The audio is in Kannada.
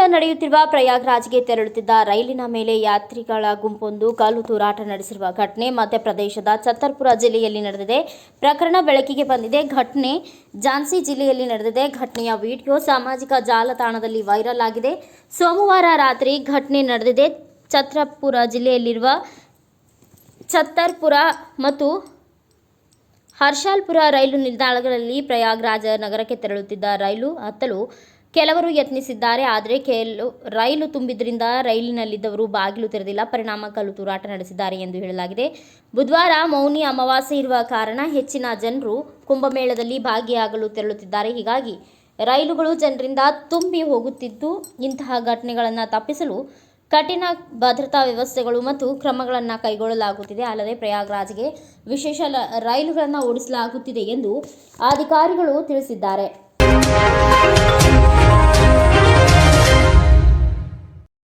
ಕುಂಭಮೇಳ ನಡೆಯುತ್ತಿರುವ ಪ್ರಯಾಗ್ರಾಜ್ಗೆ ತೆರಳುತ್ತಿದ್ದ ರೈಲಿನ ಮೇಲೆ ಯಾತ್ರಿಗಳ ಗುಂಪೊಂದು ಕಲ್ಲು ತೂರಾಟ ನಡೆಸಿರುವ ಘಟನೆ ಮಧ್ಯಪ್ರದೇಶದ ಛತ್ತರ್ಪುರ ಜಿಲ್ಲೆಯಲ್ಲಿ ನಡೆದಿದೆ. ಪ್ರಕರಣ ಬೆಳಕಿಗೆ ಬಂದಿದೆ. ಘಟನೆ ಝಾನ್ಸಿ ಜಿಲ್ಲೆಯಲ್ಲಿ ನಡೆದಿದೆ. ಘಟನೆಯ ವಿಡಿಯೋ ಸಾಮಾಜಿಕ ಜಾಲತಾಣದಲ್ಲಿ ವೈರಲ್ ಆಗಿದೆ. ಸೋಮವಾರ ರಾತ್ರಿ ಘಟನೆ ನಡೆದಿದೆ. ಛತ್ತರ್ಪುರ ಜಿಲ್ಲೆಯಲ್ಲಿರುವ ಛತ್ತರ್ಪುರ ಮತ್ತು ಹರ್ಷಾಲ್ಪುರ ರೈಲು ನಿಲ್ದಾಣಗಳಲ್ಲಿ ಪ್ರಯಾಗ್ರಾಜ್ ನಗರಕ್ಕೆ ತೆರಳುತ್ತಿದ್ದ ರೈಲು ಹತ್ತಲು ಕೆಲವರು ಯತ್ನಿಸಿದ್ದಾರೆ. ಆದರೆ ರೈಲು ತುಂಬಿದ್ರಿಂದ ರೈಲಿನಲ್ಲಿದ್ದವರು ಬಾಗಿಲು ತೆರೆದಿಲ್ಲ. ಪರಿಣಾಮ ಕಲ್ಲು ತೂರಾಟ ನಡೆಸಿದ್ದಾರೆ ಎಂದು ಹೇಳಲಾಗಿದೆ. ಬುಧವಾರ ಮೌನಿ ಅಮಾವಾಸ್ಯೆ ಇರುವ ಕಾರಣ ಹೆಚ್ಚಿನ ಜನರು ಕುಂಭಮೇಳದಲ್ಲಿ ಭಾಗಿಯಾಗಲು ತೆರಳುತ್ತಿದ್ದಾರೆ. ಹೀಗಾಗಿ ರೈಲುಗಳು ಜನರಿಂದ ತುಂಬಿ ಹೋಗುತ್ತಿದ್ದು, ಇಂತಹ ಘಟನೆಗಳನ್ನು ತಪ್ಪಿಸಲು ಕಠಿಣ ಭದ್ರತಾ ವ್ಯವಸ್ಥೆಗಳು ಮತ್ತು ಕ್ರಮಗಳನ್ನು ಕೈಗೊಳ್ಳಲಾಗುತ್ತಿದೆ. ಅಲ್ಲದೆ ಪ್ರಯಾಗ್ರಾಜ್ಗೆ ವಿಶೇಷ ರೈಲುಗಳನ್ನು ಓಡಿಸಲಾಗುತ್ತಿದೆ ಎಂದು ಅಧಿಕಾರಿಗಳು ತಿಳಿಸಿದ್ದಾರೆ.